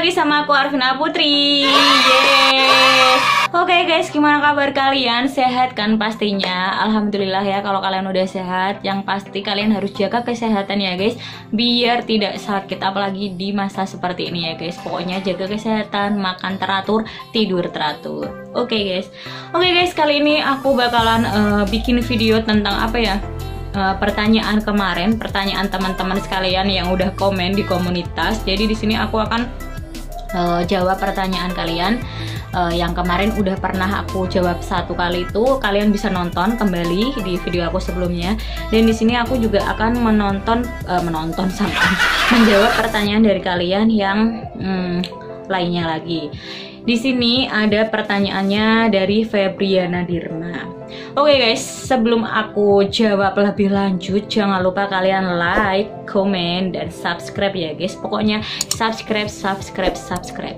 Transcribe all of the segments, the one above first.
lagi sama aku Arvina Putri. Oke guys, gimana kabar kalian? Sehat kan pastinya? Alhamdulillah ya kalau kalian udah sehat. Yang pasti kalian harus jaga kesehatan ya guys, biar tidak sakit apalagi di masa seperti ini ya guys. Pokoknya jaga kesehatan, makan teratur, tidur teratur. Oke guys, kali ini aku bakalan bikin video tentang apa ya? Pertanyaan kemarin, pertanyaan teman-teman sekalian yang udah komen di komunitas. Jadi di sini aku akan jawab pertanyaan kalian yang kemarin udah pernah aku jawab satu kali itu. Kalian bisa nonton kembali di video aku sebelumnya. Dan di sini aku juga akan menonton sampai menjawab pertanyaan dari kalian yang lainnya lagi. Di sini ada pertanyaannya dari Febriana Dirma. Oke guys, sebelum aku jawab lebih lanjut, jangan lupa kalian like, komen, dan subscribe ya guys. Pokoknya subscribe.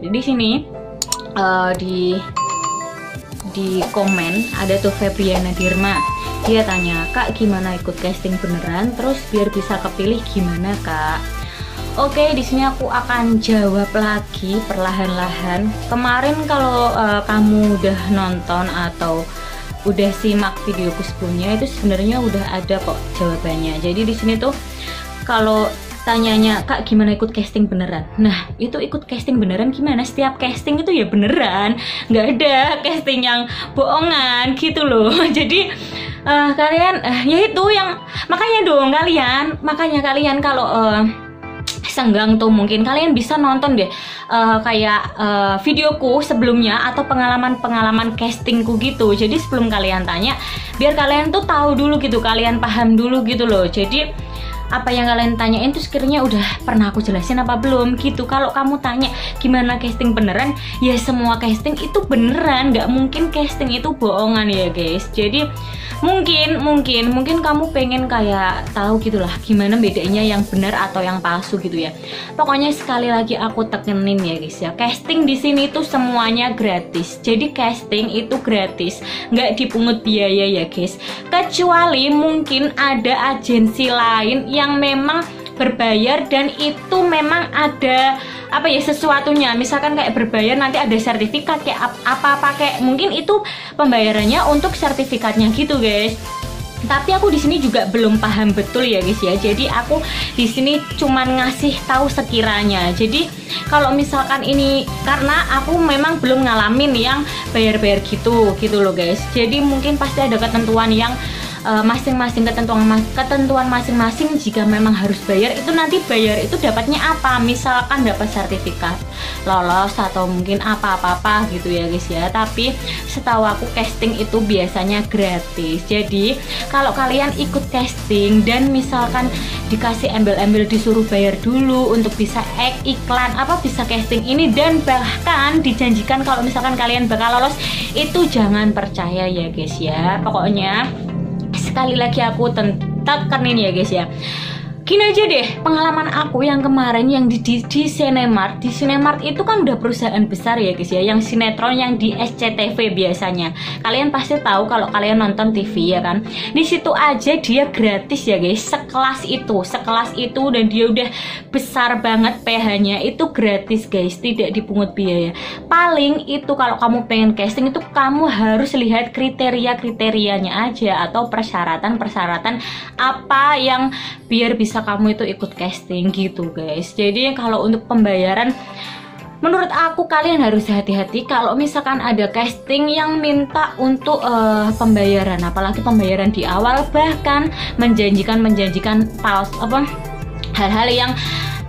Di sini di komen ada tuh Febriana Dirma. Dia tanya, "Kak, gimana ikut casting beneran? Terus biar bisa kepilih gimana, Kak?" Oke, di sini aku akan jawab lagi perlahan-lahan. Kemarin kalau kamu udah nonton atau udah simak videoku sebelumnya, itu sebenarnya udah ada kok jawabannya. Jadi di sini tuh kalau tanyanya, "Kak, gimana ikut casting beneran?" Nah, itu ikut casting beneran gimana? Setiap casting itu ya beneran, nggak ada casting yang bohongan gitu loh. Jadi kalian ya itu yang makanya kalian kalau senggang tuh mungkin kalian bisa nonton deh kayak videoku sebelumnya atau pengalaman castingku gitu. Jadi sebelum kalian tanya, biar kalian tuh tahu dulu gitu, kalian paham dulu gitu loh. Jadi apa yang kalian tanyain tuh sekiranya udah pernah aku jelasin apa belum gitu. Kalau kamu tanya gimana casting beneran, ya semua casting itu beneran, nggak mungkin casting itu bohongan ya guys. Jadi mungkin kamu pengen kayak tahu gitulah gimana bedanya yang benar atau yang palsu gitu ya. Pokoknya sekali lagi aku tekenin ya guys ya, casting di sini tuh semuanya gratis. Jadi casting itu gratis, nggak dipungut biaya ya guys. Kecuali mungkin ada agensi lain yang memang berbayar dan itu memang ada apa ya sesuatunya, misalkan kayak berbayar nanti ada sertifikat kayak apa kayak mungkin itu pembayarannya untuk sertifikatnya gitu guys. Tapi aku di sini juga belum paham betul ya guys ya. Jadi aku di sini cuman ngasih tahu sekiranya. Jadi kalau misalkan ini karena aku memang belum ngalamin yang bayar-bayar gitu loh guys. Jadi mungkin pasti ada ketentuan yang masing-masing ketentuan masing-masing. Jika memang harus bayar, itu nanti bayar itu dapatnya apa, misalkan dapat sertifikat lolos atau mungkin apa gitu ya guys ya. Tapi setahu aku casting itu biasanya gratis. Jadi kalau kalian ikut casting dan misalkan dikasih embel-embel disuruh bayar dulu untuk bisa iklan bisa casting ini, dan bahkan dijanjikan kalau misalkan kalian bakal lolos, itu jangan percaya ya guys ya. Pokoknya sekali lagi aku tekenin ya guys ya. Gini aja deh, pengalaman aku yang kemarin yang di Cinemart. Di Cinemart itu kan udah perusahaan besar ya guys ya, yang sinetron yang di SCTV biasanya. Kalian pasti tahu kalau kalian nonton TV ya kan. Di situ aja dia gratis ya guys, sekelas itu dan dia udah besar banget PH-nya, itu gratis guys, tidak dipungut biaya. Paling itu kalau kamu pengen casting itu kamu harus lihat kriteria-kriterianya aja atau persyaratan apa yang biar bisa kamu itu ikut casting gitu guys. Jadi kalau untuk pembayaran, menurut aku kalian harus hati-hati kalau misalkan ada casting yang minta untuk pembayaran, apalagi pembayaran di awal, bahkan menjanjikan hal-hal yang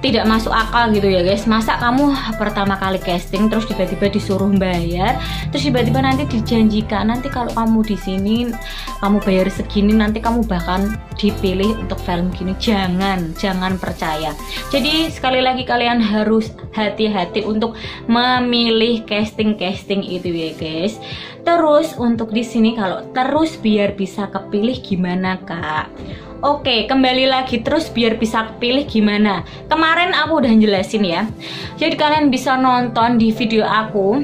tidak masuk akal gitu ya guys. Masa kamu pertama kali casting terus tiba-tiba disuruh bayar, terus tiba-tiba nanti dijanjikan nanti kalau kamu di sini kamu bayar segini nanti kamu bahkan dipilih untuk film gini. Jangan percaya. Jadi sekali lagi kalian harus hati-hati untuk memilih casting itu ya guys. Terus untuk di sini kalau terus biar bisa kepilih gimana Kak? Oke, kembali lagi terus biar bisa pilih gimana. Kemarin aku udah jelasin ya. Jadi kalian bisa nonton di video aku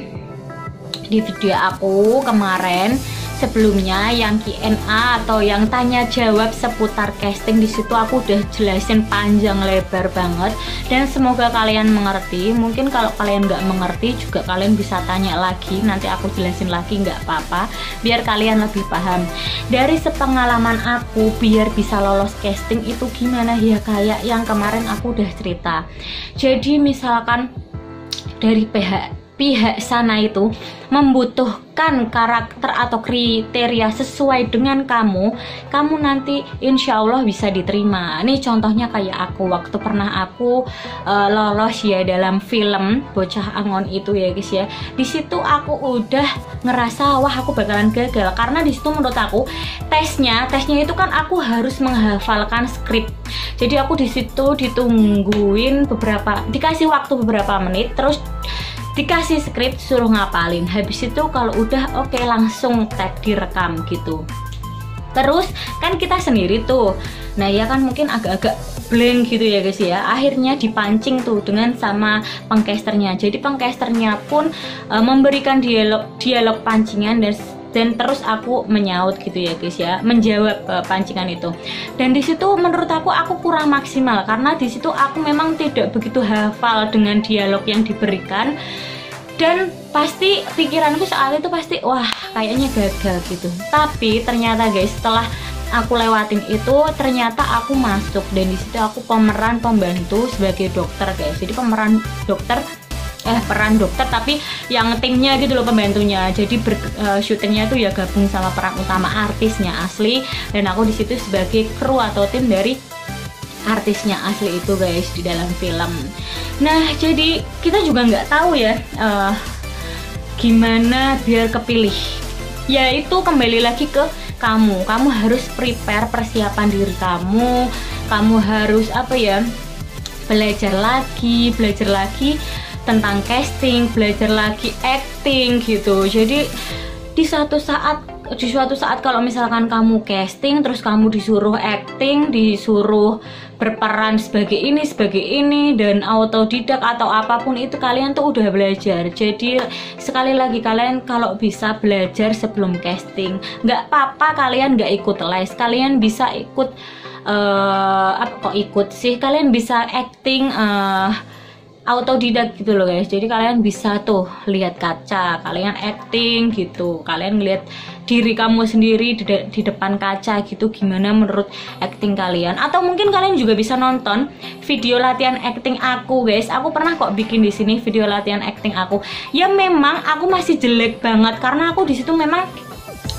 kemarin sebelumnya yang Q&A atau yang tanya jawab seputar casting, di situ aku udah jelasin panjang lebar banget dan semoga kalian mengerti. Mungkin kalau kalian nggak mengerti juga kalian bisa tanya lagi, nanti aku jelasin lagi, nggak apa-apa, biar kalian lebih paham. Dari sepengalaman aku biar bisa lolos casting itu gimana ya, kayak yang kemarin aku udah cerita. Jadi misalkan dari pihak sana itu membutuhkan karakter atau kriteria sesuai dengan kamu nanti insya Allah bisa diterima. Ini contohnya kayak aku waktu pernah aku lolos ya dalam film Bocah Angon itu ya guys ya. Di situ aku udah ngerasa wah aku bakalan gagal, karena di situ menurut aku tesnya itu kan aku harus menghafalkan skrip. Jadi aku di situ ditungguin dikasih waktu beberapa menit, terus dikasih skrip suruh ngapalin. Habis itu kalau udah oke, langsung tag direkam gitu. Terus kan kita sendiri tuh, nah ya kan mungkin agak-agak blank gitu ya guys ya. Akhirnya dipancing tuh dengan sama pengcasternya. Jadi pengcasternya pun memberikan dialog pancingan dan terus aku menyaut gitu ya guys ya, menjawab pancingan itu. Dan di situ menurut aku kurang maksimal, karena di situ aku memang tidak begitu hafal dengan dialog yang diberikan, dan pasti pikiranku saat itu pasti wah kayaknya gagal gitu. Tapi ternyata guys, setelah aku lewatin itu ternyata aku masuk, dan di situ aku pemeran pembantu sebagai dokter guys. Jadi peran dokter tapi yang timnya gitu loh, pembantunya. Jadi syutingnya tuh ya gabung sama peran utama artisnya asli, dan aku di situ sebagai kru atau tim dari artisnya asli itu guys di dalam film. Nah jadi kita juga nggak tahu ya gimana biar kepilih. Ya itu kembali lagi ke kamu harus prepare, persiapan diri kamu harus belajar lagi tentang casting, belajar lagi acting gitu. Jadi di suatu saat kalau misalkan kamu casting terus kamu disuruh acting, disuruh berperan sebagai ini dan autodidak atau apapun itu, kalian tuh udah belajar. Jadi sekali lagi, kalian kalau bisa belajar sebelum casting. Nggak apa-apa kalian nggak ikut les, kalian bisa ikut kalian bisa acting autodidak gitu loh guys. Jadi kalian bisa tuh lihat kaca, kalian acting gitu, kalian ngeliat diri kamu sendiri di depan kaca gitu, gimana menurut acting kalian. Atau mungkin kalian juga bisa nonton video latihan acting aku guys. Aku pernah kok bikin di sini video latihan acting aku. Ya memang aku masih jelek banget, karena aku di situ memang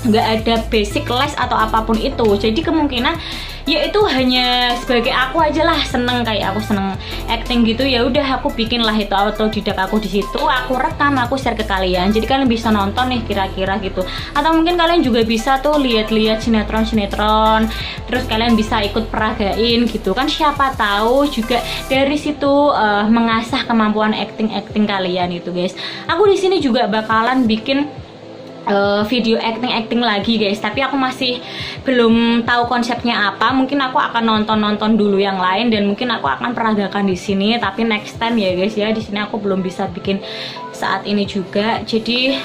nggak ada basic les atau apapun itu. Jadi kemungkinan ya itu hanya sebagai aku aja lah, seneng, kayak aku seneng acting gitu, ya udah aku bikin lah itu autodidak aku di situ, aku rekam, aku share ke kalian. Jadi kalian bisa nonton nih kira-kira gitu. Atau mungkin kalian juga bisa tuh lihat-lihat sinetron, terus kalian bisa ikut peragain gitu kan, siapa tahu juga dari situ mengasah kemampuan acting kalian itu guys. Aku di sini juga bakalan bikin video acting lagi guys, tapi aku masih belum tahu konsepnya apa. Mungkin aku akan nonton dulu yang lain, dan mungkin aku akan peragakan di sini, tapi next time ya guys ya. Di sini aku belum bisa bikin saat ini juga. Jadi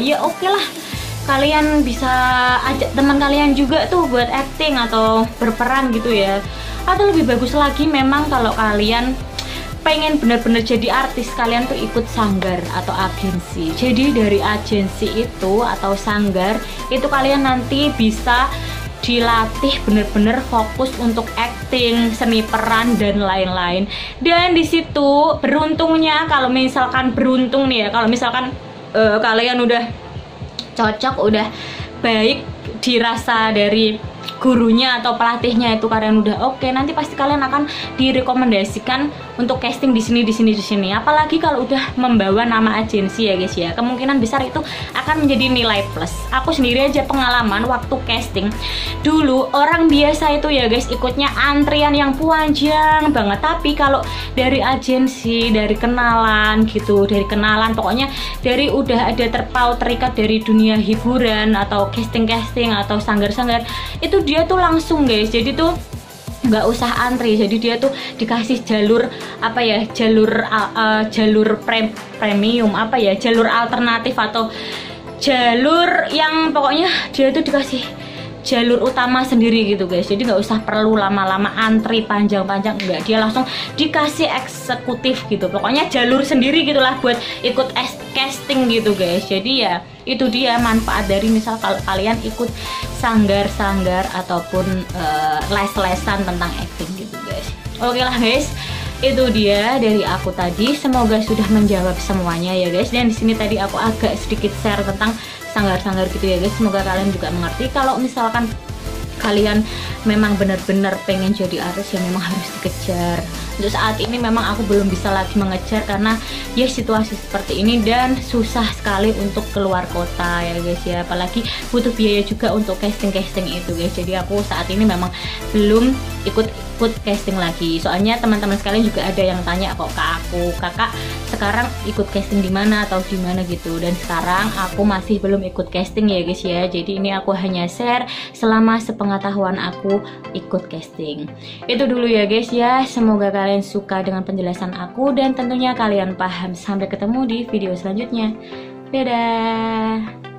ya oke lah, kalian bisa ajak teman kalian juga tuh buat acting atau berperan gitu ya. Atau lebih bagus lagi memang kalau kalian pengen bener-bener jadi artis, kalian tuh ikut sanggar atau agensi. Jadi dari agensi itu atau sanggar itu kalian nanti bisa dilatih bener-bener fokus untuk acting, seni peran dan lain-lain. Dan di situ beruntungnya, kalau misalkan beruntung nih ya, kalau misalkan kalian udah cocok, udah baik dirasa dari gurunya atau pelatihnya itu, kalian udah oke, nanti pasti kalian akan direkomendasikan untuk casting di sini. Apalagi kalau udah membawa nama agensi ya guys ya, kemungkinan besar itu akan menjadi nilai plus. Aku sendiri aja pengalaman waktu casting dulu, orang biasa itu ya guys ikutnya antrian yang panjang banget. Tapi kalau dari agensi, dari kenalan gitu, pokoknya dari udah ada terikat dari dunia hiburan atau casting atau sanggar-sanggar, itu dia tuh langsung guys, jadi tuh nggak usah antri. Jadi dia tuh dikasih jalur jalur premium jalur alternatif atau jalur yang pokoknya dia tuh dikasih jalur utama sendiri gitu guys, jadi nggak usah perlu lama-lama antri panjang-panjang, enggak, dia langsung dikasih eksekutif gitu, pokoknya jalur sendiri gitulah buat ikut casting gitu guys. Jadi ya itu dia manfaat dari misal kalau kalian ikut sanggar-sanggar ataupun les-lesan tentang acting gitu guys. Oke lah guys, itu dia dari aku tadi, semoga sudah menjawab semuanya ya guys. Dan di sini tadi aku agak sedikit share tentang sanggar-sanggar gitu ya guys, semoga kalian juga mengerti. Kalau misalkan kalian memang benar-benar pengen jadi artis, ya memang harus dikejar. Untuk saat ini memang aku belum bisa lagi mengejar karena ya situasi seperti ini dan susah sekali untuk keluar kota ya guys ya, apalagi butuh biaya juga untuk casting-casting itu guys. Jadi aku saat ini memang belum ikut casting lagi, soalnya teman-teman sekalian juga ada yang tanya kok ke aku, kakak sekarang ikut casting di mana atau di mana gitu, dan sekarang aku masih belum ikut casting ya guys ya. Jadi ini aku hanya share selama sepengetahuan aku ikut casting. Itu dulu ya guys ya, semoga kalian suka dengan penjelasan aku dan tentunya kalian paham. Sampai ketemu di video selanjutnya, dadah.